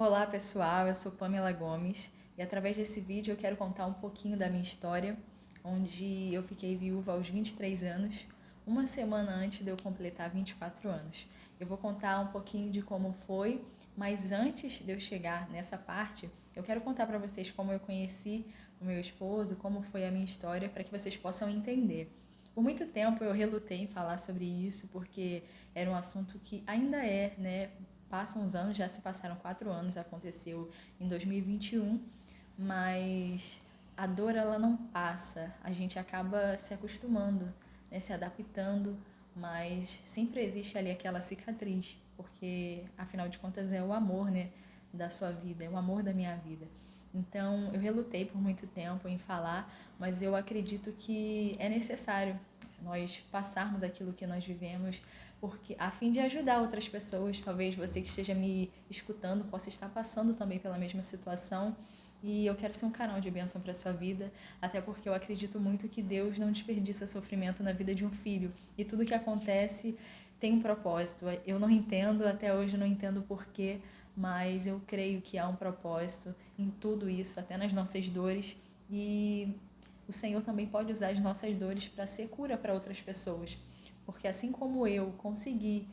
Olá pessoal, eu sou Pamela Gomes e através desse vídeo eu quero contar um pouquinho da minha história, onde eu fiquei viúva aos 23 anos, uma semana antes de eu completar 24 anos. Eu vou contar um pouquinho de como foi, mas antes de eu chegar nessa parte, eu quero contar para vocês como eu conheci o meu esposo, como foi a minha história, para que vocês possam entender. Por muito tempo eu relutei em falar sobre isso, porque era um assunto que ainda é, né? Passam os anos, já se passaram 4 anos, aconteceu em 2021, mas a dor ela não passa, a gente acaba se acostumando, né? Se adaptando, mas sempre existe ali aquela cicatriz, porque afinal de contas é o amor, né? Da sua vida, é o amor da minha vida. Então, eu relutei por muito tempo em falar, mas eu acredito que é necessário nós passarmos aquilo que nós vivemos, porque a fim de ajudar outras pessoas, talvez você que esteja me escutando possa estar passando também pela mesma situação, e eu quero ser um canal de bênção para a sua vida, até porque eu acredito muito que Deus não desperdiça sofrimento na vida de um filho, e tudo que acontece tem um propósito. Eu não entendo, até hoje não entendo o porquê, mas eu creio que há um propósito em tudo isso, até nas nossas dores, e o Senhor também pode usar as nossas dores para ser cura para outras pessoas. Porque assim como eu consegui,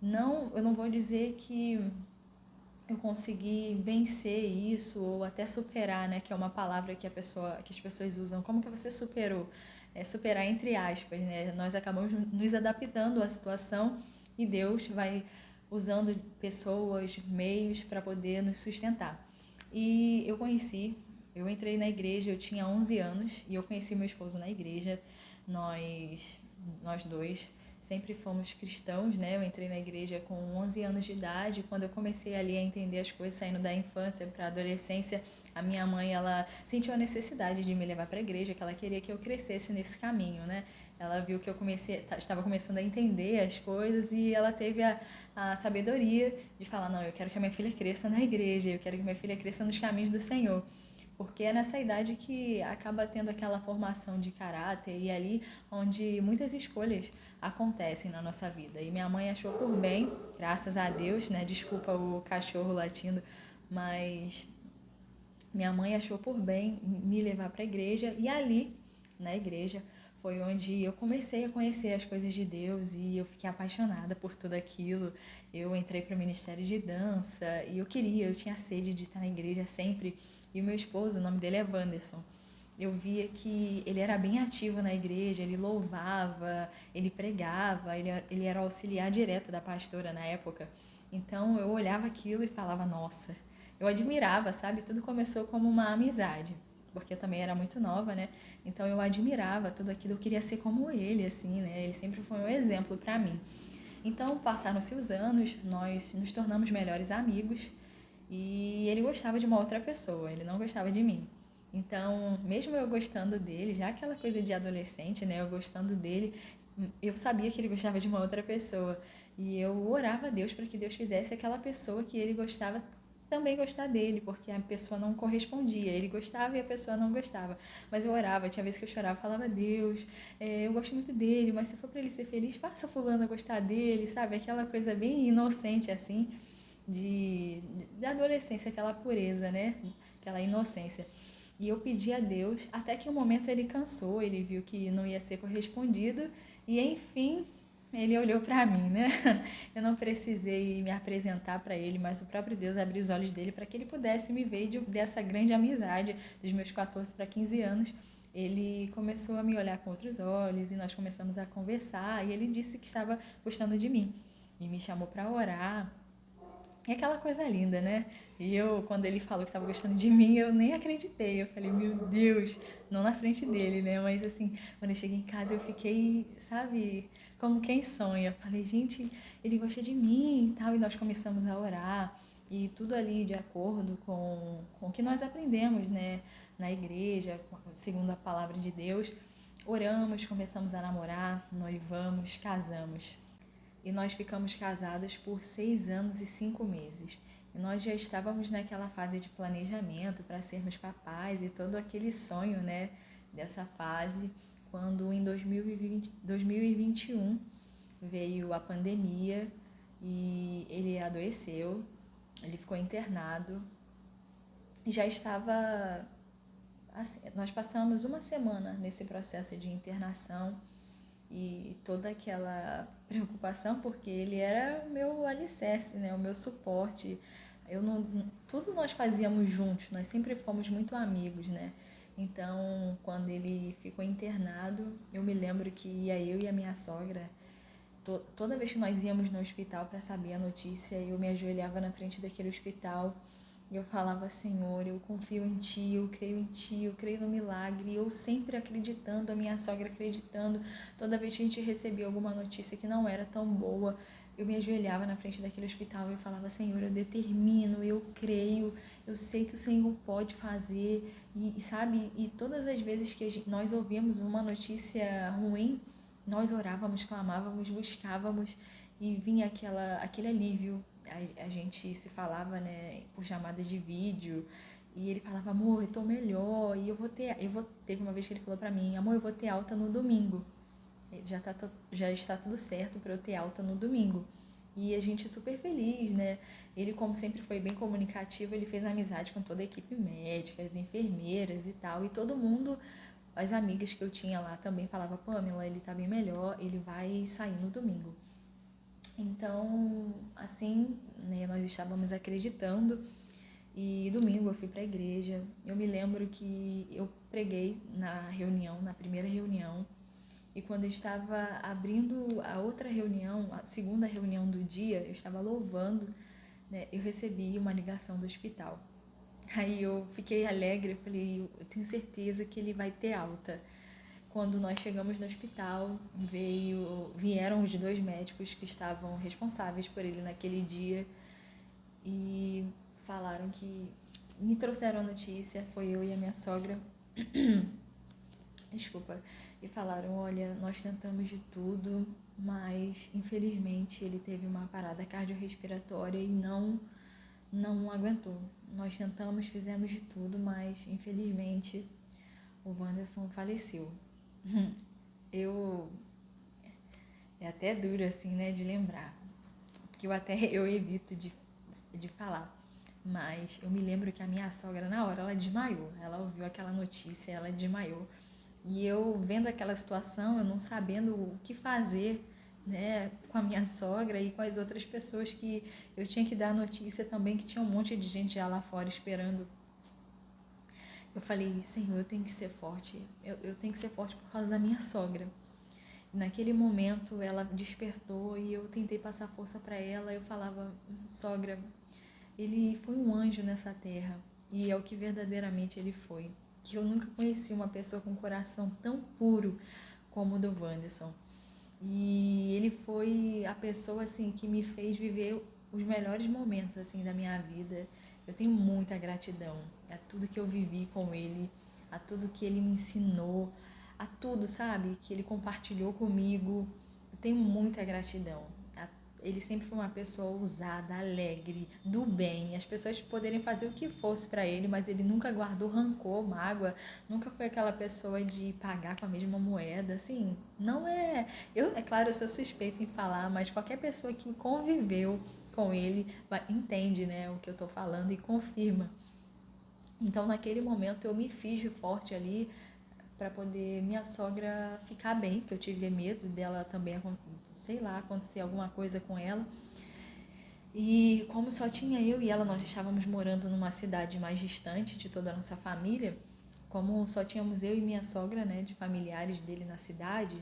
eu não vou dizer que eu consegui vencer isso ou até superar, né, que é uma palavra que as pessoas usam. Como que você superou? É superar entre aspas, né? Nós acabamos nos adaptando à situação e Deus vai usando pessoas, meios para poder nos sustentar. E eu entrei na igreja, eu tinha 11 anos e eu conheci meu esposo na igreja. Nós dois sempre fomos cristãos, né? Eu entrei na igreja com 11 anos de idade. Quando eu comecei ali a entender as coisas, saindo da infância para a adolescência, a minha mãe, ela sentiu a necessidade de me levar para a igreja, que ela queria que eu crescesse nesse caminho, né? Ela viu que eu estava começando a entender as coisas e ela teve a sabedoria de falar, não, eu quero que a minha filha cresça na igreja, eu quero que minha filha cresça nos caminhos do Senhor. Porque é nessa idade que acaba tendo aquela formação de caráter e ali onde muitas escolhas acontecem na nossa vida. E minha mãe achou por bem, graças a Deus, né? Desculpa o cachorro latindo, mas minha mãe achou por bem me levar para a igreja e ali, na igreja, foi onde eu comecei a conhecer as coisas de Deus e eu fiquei apaixonada por tudo aquilo. Eu entrei para o ministério de dança e eu tinha sede de estar na igreja sempre. E o meu esposo, o nome dele é Wanderson. Eu via que ele era bem ativo na igreja, ele louvava, ele pregava, ele era auxiliar direto da pastora na época. Então eu olhava aquilo e falava, nossa, eu admirava, sabe? Tudo começou como uma amizade, porque eu também era muito nova, né? Então eu admirava tudo aquilo, eu queria ser como ele, assim, né? Ele sempre foi um exemplo para mim. Então passaram-se os anos, nós nos tornamos melhores amigos e ele gostava de uma outra pessoa, ele não gostava de mim. Então, mesmo eu gostando dele, já aquela coisa de adolescente, né? Eu gostando dele, eu sabia que ele gostava de uma outra pessoa. E eu orava a Deus para que Deus fizesse aquela pessoa que ele gostava também gostar dele, porque a pessoa não correspondia. Ele gostava e a pessoa não gostava. Mas eu orava, tinha vezes que eu chorava, falava, Deus, eu gosto muito dele, mas se for para ele ser feliz, faça fulano gostar dele, sabe? Aquela coisa bem inocente, assim, de adolescência, aquela pureza, né? Aquela inocência. E eu pedi a Deus, até que um momento ele cansou, ele viu que não ia ser correspondido, e enfim, ele olhou para mim, né? Eu não precisei me apresentar para ele, mas o próprio Deus abriu os olhos dele para que ele pudesse me ver dessa grande amizade dos meus 14 para 15 anos. Ele começou a me olhar com outros olhos e nós começamos a conversar, e ele disse que estava gostando de mim e me chamou para orar. É aquela coisa linda, né? E eu, quando ele falou que estava gostando de mim, eu nem acreditei. Eu falei, meu Deus, não na frente dele, né? Mas assim, quando eu cheguei em casa, eu fiquei, sabe, como quem sonha. Falei, gente, ele gosta de mim e tal. E nós começamos a orar. E tudo ali de acordo com o que nós aprendemos, né? Na igreja, segundo a palavra de Deus. Oramos, começamos a namorar, noivamos, casamos. E nós ficamos casadas por 6 anos e 5 meses. E nós já estávamos naquela fase de planejamento para sermos papais e todo aquele sonho, né, dessa fase, quando em 2021 veio a pandemia e ele adoeceu. Ele ficou internado e já estava... Assim, nós passamos uma semana nesse processo de internação e toda aquela preocupação, porque ele era o meu alicerce, né? O meu suporte. Eu não, tudo nós fazíamos juntos, nós sempre fomos muito amigos, né? Então, quando ele ficou internado, eu me lembro que ia eu e a minha sogra, toda vez que nós íamos no hospital para saber a notícia, eu me ajoelhava na frente daquele hospital e eu falava: Senhor, eu confio em Ti, eu creio em Ti, eu creio no milagre. E eu sempre acreditando, a minha sogra acreditando. Toda vez que a gente recebia alguma notícia que não era tão boa, eu me ajoelhava na frente daquele hospital e eu falava: Senhor, eu determino, eu creio, eu sei que o Senhor pode fazer. E sabe, e todas as vezes que nós ouvimos uma notícia ruim, nós orávamos, clamávamos, buscávamos e vinha aquele alívio. A gente se falava, né, por chamada de vídeo, e ele falava: amor, eu tô melhor, e teve uma vez que ele falou pra mim: amor, eu vou ter alta no domingo. Já está tudo certo para eu ter alta no domingo. E a gente é super feliz, né? Ele, como sempre foi bem comunicativo, ele fez amizade com toda a equipe médica, as enfermeiras e tal, e todo mundo, as amigas que eu tinha lá também falavam: Pamela, ele tá bem melhor, ele vai sair no domingo. Então, assim, né, nós estávamos acreditando e domingo eu fui para a igreja. Eu me lembro que eu preguei na reunião, na primeira reunião, e quando eu estava abrindo a outra reunião, a segunda reunião do dia, eu estava louvando, né, eu recebi uma ligação do hospital. Aí eu fiquei alegre, eu falei: eu tenho certeza que ele vai ter alta. Quando nós chegamos no hospital, vieram os 2 médicos que estavam responsáveis por ele naquele dia e falaram que me trouxeram a notícia, foi eu e a minha sogra, desculpa, e falaram: olha, nós tentamos de tudo, mas infelizmente ele teve uma parada cardiorrespiratória e não aguentou. Nós tentamos, fizemos de tudo, mas infelizmente o Wanderson faleceu. Eu... É até duro, assim, né, de lembrar, porque eu evito de falar. Mas eu me lembro que a minha sogra, na hora, ela desmaiou. Ela ouviu aquela notícia, ela desmaiou. E eu, vendo aquela situação, eu não sabendo o que fazer, né, com a minha sogra e com as outras pessoas que eu tinha que dar a notícia também, que tinha um monte de gente já lá fora esperando. Eu falei: Senhor, eu tenho que ser forte. Eu tenho que ser forte por causa da minha sogra. Naquele momento ela despertou e eu tentei passar força para ela. Eu falava: sogra, ele foi um anjo nessa terra e é o que verdadeiramente ele foi. Que eu nunca conheci uma pessoa com um coração tão puro como o do Wanderson. E ele foi a pessoa assim que me fez viver os melhores momentos assim da minha vida. Eu tenho muita gratidão a tudo que eu vivi com ele, a tudo que ele me ensinou, a tudo, sabe, que ele compartilhou comigo. Eu tenho muita gratidão. Ele sempre foi uma pessoa ousada, alegre, do bem. As pessoas poderem fazer o que fosse para ele, mas ele nunca guardou rancor, mágoa. Nunca foi aquela pessoa de pagar com a mesma moeda. Assim, não é... É claro, eu sou suspeita em falar, mas qualquer pessoa que conviveu com ele entende, né, o que eu estou falando e confirma. Então, naquele momento, eu me fiz de forte ali para poder minha sogra ficar bem, porque eu tive medo dela também, sei lá, acontecer alguma coisa com ela. E como só tinha eu e ela, nós estávamos morando numa cidade mais distante de toda a nossa família, como só tínhamos eu e minha sogra, né, de familiares dele na cidade,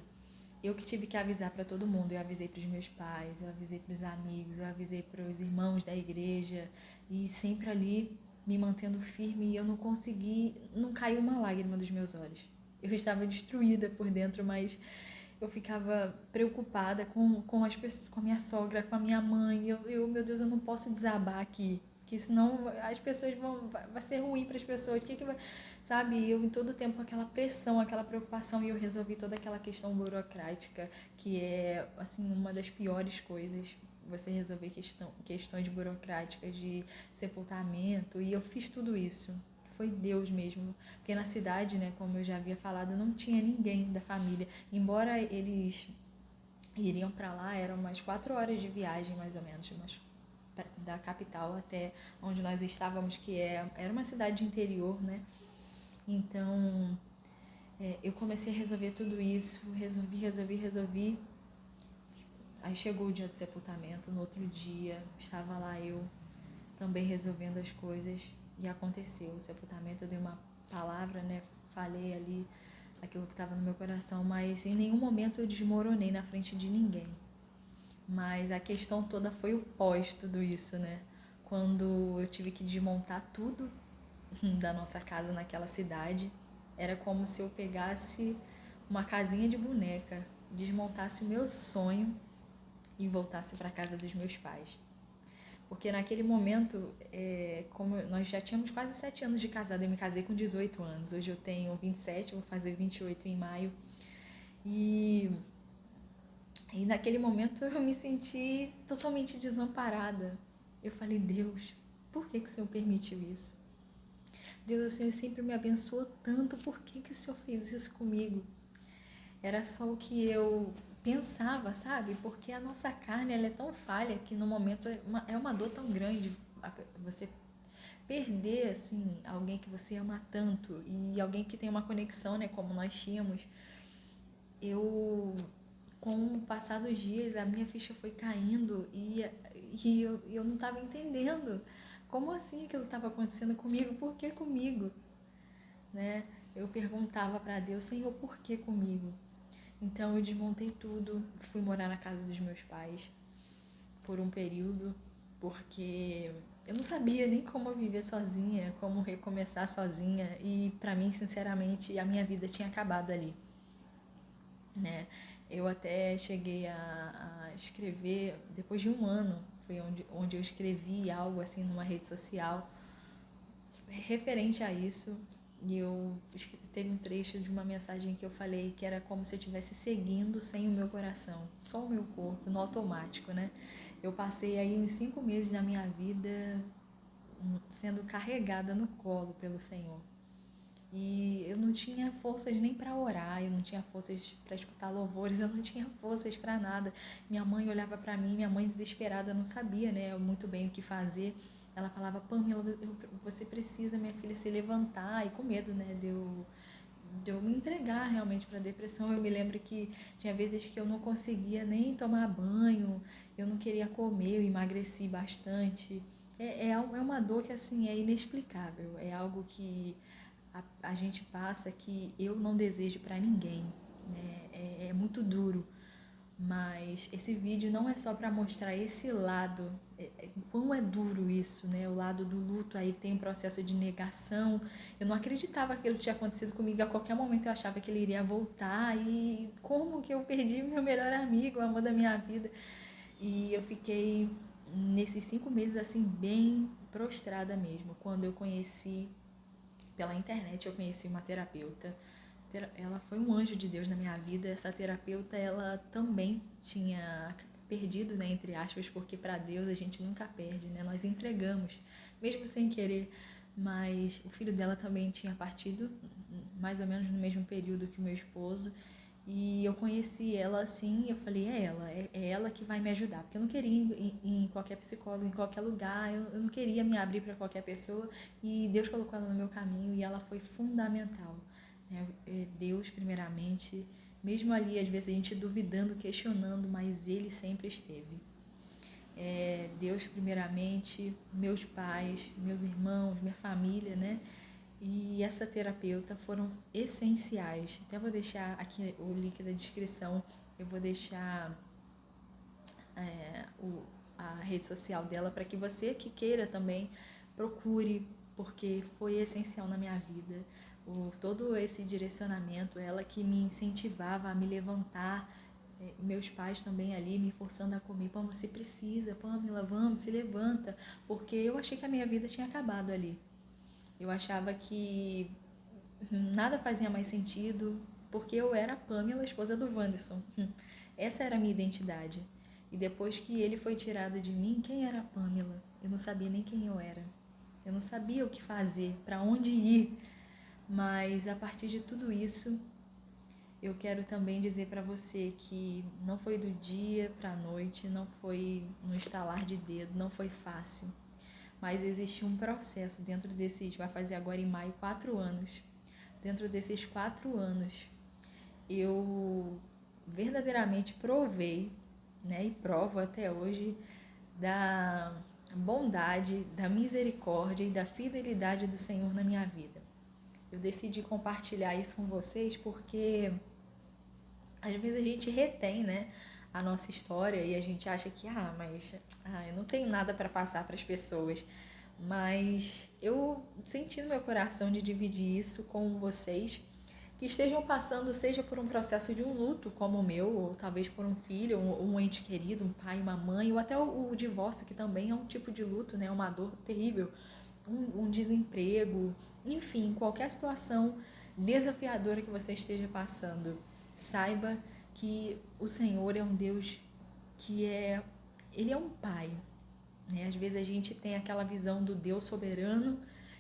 eu que tive que avisar para todo mundo. Eu avisei para os meus pais, eu avisei para os amigos, eu avisei para os irmãos da igreja, e sempre ali me mantendo firme, e eu não consegui, não caiu uma lágrima dos meus olhos. Eu estava destruída por dentro, mas eu ficava preocupada com as pessoas, com a minha sogra, com a minha mãe. Meu Deus, eu não posso desabar aqui, que senão as pessoas vai ser ruim para as pessoas. O que vai, sabe? Eu em todo tempo com aquela pressão, aquela preocupação, e eu resolvi toda aquela questão burocrática, que é assim uma das piores coisas. Você resolver questões burocráticas de sepultamento, e eu fiz tudo isso. Foi Deus mesmo, porque na cidade, né, como eu já havia falado, não tinha ninguém da família. Embora eles iriam para lá, eram umas 4 horas de viagem, mais ou menos, da capital até onde nós estávamos, que era uma cidade interior, né? Então, eu comecei a resolver tudo isso, resolvi. Aí chegou o dia do sepultamento, no outro dia, estava lá eu também resolvendo as coisas e aconteceu. O sepultamento, eu dei uma palavra, né? Falei ali aquilo que estava no meu coração, mas em nenhum momento eu desmoronei na frente de ninguém. Mas a questão toda foi o pós tudo isso, né? Quando eu tive que desmontar tudo da nossa casa naquela cidade, era como se eu pegasse uma casinha de boneca, desmontasse o meu sonho e voltasse para a casa dos meus pais. Porque naquele momento, como nós já tínhamos quase 7 anos de casado, eu me casei com 18 anos. Hoje eu tenho 27, vou fazer 28 em maio. E naquele momento eu me senti totalmente desamparada. Eu falei, Deus, por que o Senhor permitiu isso? Deus, o Senhor sempre me abençoou tanto, por que o Senhor fez isso comigo? Era só o que eu pensava, sabe? Porque a nossa carne, ela é tão falha que no momento é uma dor tão grande você perder, assim, alguém que você ama tanto e alguém que tem uma conexão, né, como nós tínhamos. Com o passar dos dias, a minha ficha foi caindo e eu não estava entendendo como assim aquilo estava acontecendo comigo, por que comigo, né? Eu perguntava para Deus, Senhor, por que comigo? Então eu desmontei tudo, fui morar na casa dos meus pais por um período, porque eu não sabia nem como viver sozinha, como recomeçar sozinha, e para mim, sinceramente, a minha vida tinha acabado ali, né? Eu até cheguei a escrever, depois de um ano, foi onde eu escrevi algo assim numa rede social referente a isso. E teve um trecho de uma mensagem que eu falei que era como se eu estivesse seguindo sem o meu coração, só o meu corpo, no automático, né? Eu passei aí uns 5 meses da minha vida sendo carregada no colo pelo Senhor. E eu não tinha forças nem para orar, eu não tinha forças para escutar louvores, eu não tinha forças para nada. Minha mãe olhava para mim, minha mãe desesperada, não sabia, né, muito bem o que fazer. Ela falava, Pamela, você precisa, minha filha, se levantar. E com medo, né, de eu me entregar realmente para a depressão. Eu me lembro que tinha vezes que eu não conseguia nem tomar banho, eu não queria comer, eu emagreci bastante. É uma dor que, assim, é inexplicável, é algo que a gente passa que eu não desejo para ninguém, né? É muito duro, mas esse vídeo não é só para mostrar esse lado, quão é duro isso, né? O lado do luto, aí tem um processo de negação. Eu não acreditava que aquilo tinha acontecido comigo, a qualquer momento eu achava que ele iria voltar, e como que eu perdi meu melhor amigo, o amor da minha vida. E eu fiquei nesses 5 meses assim bem prostrada mesmo. Quando eu conheci pela internet, eu conheci uma terapeuta. Ela foi um anjo de Deus na minha vida. Essa terapeuta, ela também tinha perdido, né, entre aspas, porque para Deus a gente nunca perde, né? Nós entregamos, mesmo sem querer. Mas o filho dela também tinha partido, mais ou menos no mesmo período que o meu esposo. E eu conheci ela assim, eu falei, é ela que vai me ajudar. Porque eu não queria ir em qualquer psicólogo, em qualquer lugar, eu não queria me abrir para qualquer pessoa. E Deus colocou ela no meu caminho e ela foi fundamental, né? Deus, primeiramente, mesmo ali, às vezes a gente duvidando, questionando, mas Ele sempre esteve. Deus, primeiramente, meus pais, meus irmãos, minha família, né? E essa terapeuta foram essenciais. Até vou deixar aqui o link da descrição, eu vou deixar a rede social dela para que você que queira também procure, porque foi essencial na minha vida. Todo esse direcionamento, ela que me incentivava a me levantar, meus pais também ali me forçando a comer, Pamela, você precisa, Pamela, vamos, se levanta, porque eu achei que a minha vida tinha acabado ali. Eu achava que nada fazia mais sentido, porque eu era a Pamela, esposa do Wanderson. Essa era a minha identidade. E depois que ele foi tirado de mim, quem era a Pamela? Eu não sabia nem quem eu era. Eu não sabia o que fazer, para onde ir. Mas a partir de tudo isso, eu quero também dizer para você que não foi do dia para a noite, não foi no estalar de dedo, não foi fácil. Mas existe um processo dentro desses, vai fazer agora em maio 4 anos. Dentro desses 4 anos, eu verdadeiramente provei, né, e provo até hoje, da bondade, da misericórdia e da fidelidade do Senhor na minha vida. Eu decidi compartilhar isso com vocês porque às vezes a gente retém, né, a nossa história e a gente acha que, eu não tenho nada para passar para as pessoas. Mas eu senti no meu coração de dividir isso com vocês que estejam passando, seja por um processo de um luto como o meu, ou talvez por um filho, um ente querido, um pai, uma mãe, ou até o divórcio, que também é um tipo de luto, né, uma dor terrível, um desemprego, enfim, qualquer situação desafiadora que você esteja passando, saiba que o Senhor é um Deus Ele é um pai, né? Às vezes a gente tem aquela visão do Deus soberano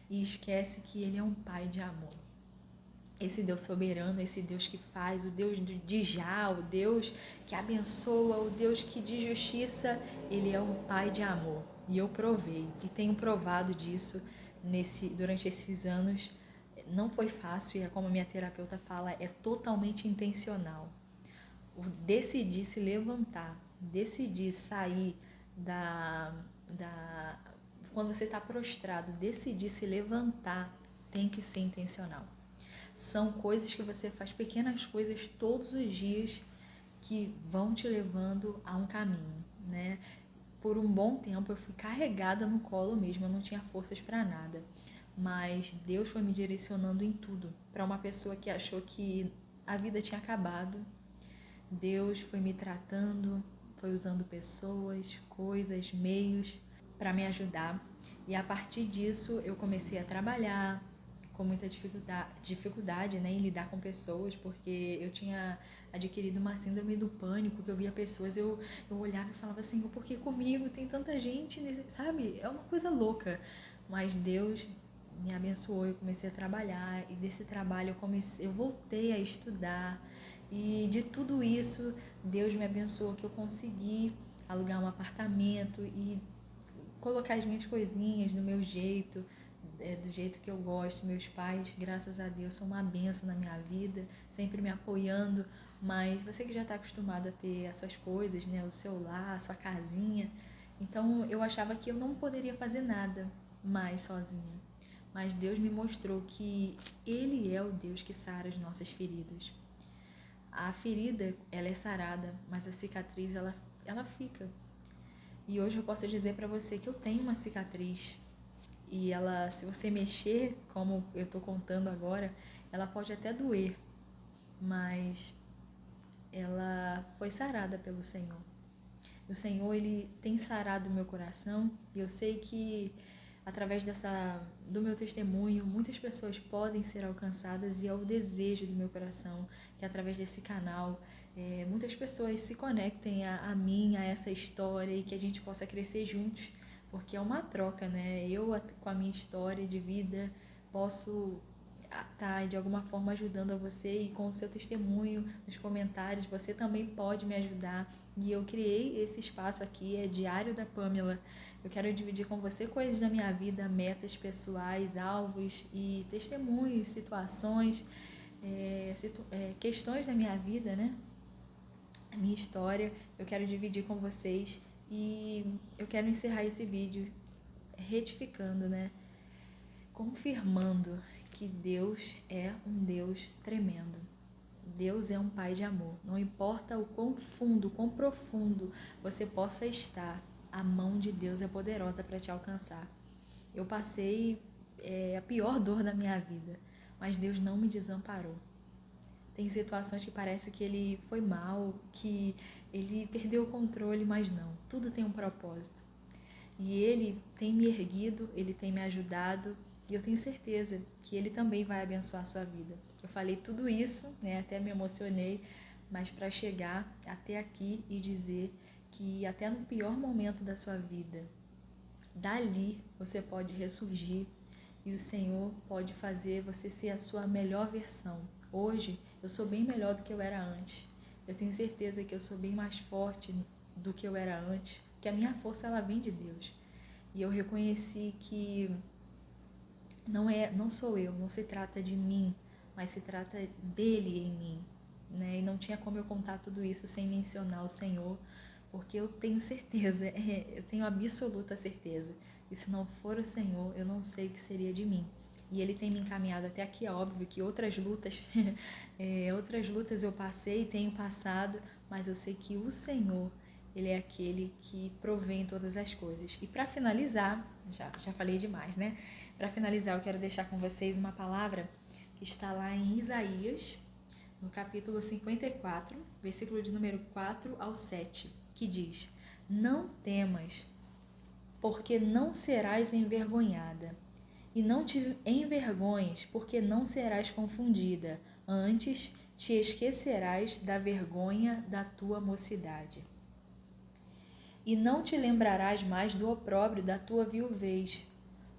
e esquece que Ele é um pai de amor. Esse Deus soberano, esse Deus que faz, o Deus de já, o Deus que abençoa, o Deus que de justiça, Ele é um pai de amor. E eu provei, e tenho provado disso durante esses anos. Não foi fácil, e é como a minha terapeuta fala, é totalmente intencional. Decidir se levantar, decidir sair quando você está prostrado, decidir se levantar, tem que ser intencional. São coisas que você faz, pequenas coisas todos os dias que vão te levando a um caminho, né? Por um bom tempo eu fui carregada no colo mesmo, eu não tinha forças para nada. Mas Deus foi me direcionando em tudo. Para uma pessoa que achou que a vida tinha acabado, Deus foi me tratando, foi usando pessoas, coisas, meios para me ajudar. E a partir disso eu comecei a trabalhar com muita dificuldade, né, em lidar com pessoas, porque eu tinha adquirido uma síndrome do pânico, que eu via pessoas, eu olhava e falava assim, por que comigo? Tem tanta gente, sabe? É uma coisa louca. Mas Deus me abençoou, eu comecei a trabalhar, e desse trabalho eu voltei a estudar, e de tudo isso Deus me abençoou, que eu consegui alugar um apartamento e colocar as minhas coisinhas do meu jeito, do jeito que eu gosto. Meus pais, graças a Deus, são uma bênção na minha vida, sempre me apoiando. Mas você que já está acostumado a ter as suas coisas, né, o seu lar, a sua casinha, então eu achava que eu não poderia fazer nada mais sozinha. Mas Deus me mostrou que Ele é o Deus que sara as nossas feridas. A ferida, ela é sarada, mas a cicatriz, ela fica. E hoje eu posso dizer para você que eu tenho uma cicatriz. E ela, se você mexer, como eu estou contando agora, ela pode até doer, mas ela foi sarada pelo Senhor. O Senhor, Ele tem sarado o meu coração, e eu sei que através do meu testemunho, muitas pessoas podem ser alcançadas, e é o desejo do meu coração que através desse canal muitas pessoas se conectem a mim, a essa história, e que a gente possa crescer juntos, porque é uma troca, né? Eu, com a minha história de vida, posso estar de alguma forma ajudando a você, e com o seu testemunho nos comentários você também pode me ajudar. E eu criei esse espaço aqui, é Diário da Pamela. Eu quero dividir com você coisas da minha vida, metas pessoais, alvos e testemunhos, situações, questões da minha vida, né? A minha história, eu quero dividir com vocês, e eu quero encerrar esse vídeo retificando, né? Confirmando que Deus é um Deus tremendo. Deus é um Pai de amor. Não importa o quão fundo, quão profundo você possa estar, a mão de Deus é poderosa para te alcançar. Eu passei a pior dor da minha vida, mas Deus não me desamparou. Tem situações que parece que Ele foi mal, que Ele perdeu o controle, mas não. Tudo tem um propósito. E Ele tem me erguido, Ele tem me ajudado, e eu tenho certeza que Ele também vai abençoar a sua vida. Eu falei tudo isso, né, até me emocionei, mas para chegar até aqui e dizer que até no pior momento da sua vida, dali você pode ressurgir, e o Senhor pode fazer você ser a sua melhor versão. Hoje eu sou bem melhor do que eu era antes. Eu tenho certeza que eu sou bem mais forte do que eu era antes, que a minha força ela vem de Deus. E eu reconheci que não sou eu, não se trata de mim, mas se trata dele em mim, né? E não tinha como eu contar tudo isso sem mencionar o Senhor, porque eu tenho certeza, eu tenho absoluta certeza, que se não for o Senhor, eu não sei o que seria de mim. E Ele tem me encaminhado até aqui. É óbvio que outras lutas, outras lutas eu passei, tenho passado, mas eu sei que o Senhor, Ele é aquele que provém todas as coisas. E para finalizar, já falei demais, né? Para finalizar, eu quero deixar com vocês uma palavra que está lá em Isaías, no capítulo 54, versículo de número 4 ao 7, que diz: Não temas, porque não serás envergonhada, e não te envergonhes, porque não serás confundida, antes te esquecerás da vergonha da tua mocidade. E não te lembrarás mais do opróbrio da tua viuvez,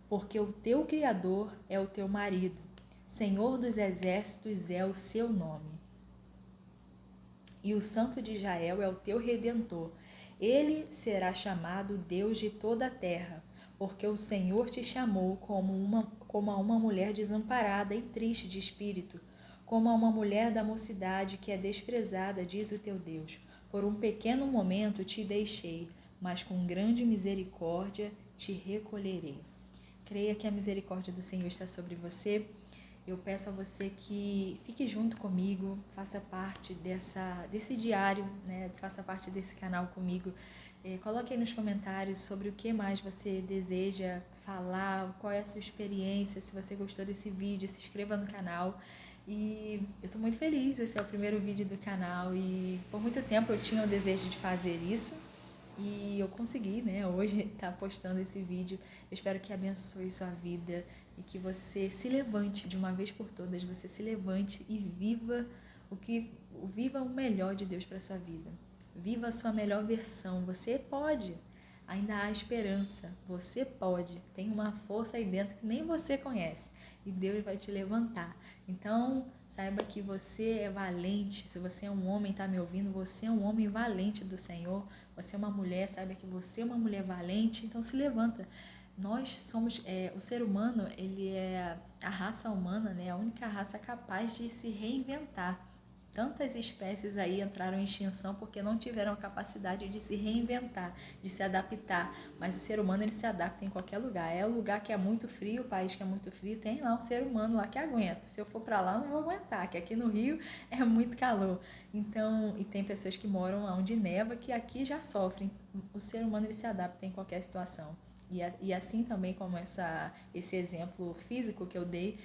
porque o teu Criador é o teu marido, Senhor dos exércitos é o seu nome. E o Santo de Israel é o teu Redentor. Ele será chamado Deus de toda a terra, porque o Senhor te chamou como a uma mulher desamparada e triste de espírito, como a uma mulher da mocidade que é desprezada, diz o teu Deus. Por um pequeno momento te deixei, mas com grande misericórdia te recolherei. Creia que a misericórdia do Senhor está sobre você. Eu peço a você que fique junto comigo, faça parte desse diário, né? Faça parte desse canal comigo. Coloque aí nos comentários sobre o que mais você deseja falar, qual é a sua experiência, se você gostou desse vídeo, se inscreva no canal. E eu estou muito feliz, esse é o primeiro vídeo do canal e por muito tempo eu tinha o desejo de fazer isso. E eu consegui, né, hoje estar postando esse vídeo. Eu espero que abençoe sua vida e que você se levante de uma vez por todas, você se levante e viva o melhor de Deus para sua vida. Viva a sua melhor versão. Você pode. Ainda há esperança. Você pode. Tem uma força aí dentro que nem você conhece. E Deus vai te levantar. Então, saiba que você é valente. Se você é um homem, está me ouvindo, você é um homem valente do Senhor. Você é uma mulher, saiba que você é uma mulher valente. Então, se levanta. Nós somos, o ser humano, ele é a raça humana, né? A única raça capaz de se reinventar. Tantas espécies aí entraram em extinção porque não tiveram a capacidade de se reinventar, de se adaptar. Mas o ser humano, ele se adapta em qualquer lugar. É o lugar que é muito frio, o país que é muito frio, tem lá um ser humano lá que aguenta. Se eu for para lá, não vou aguentar, que aqui no Rio é muito calor. Então, e tem pessoas que moram onde neva que aqui já sofrem. O ser humano, ele se adapta em qualquer situação. E assim também como esse exemplo físico que eu dei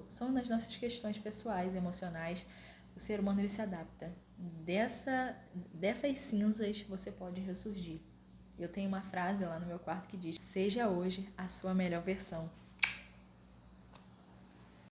são nas nossas questões pessoais, emocionais. O ser humano, ele se adapta. Dessas cinzas você pode ressurgir. Eu tenho uma frase lá no meu quarto que diz: seja hoje a sua melhor versão.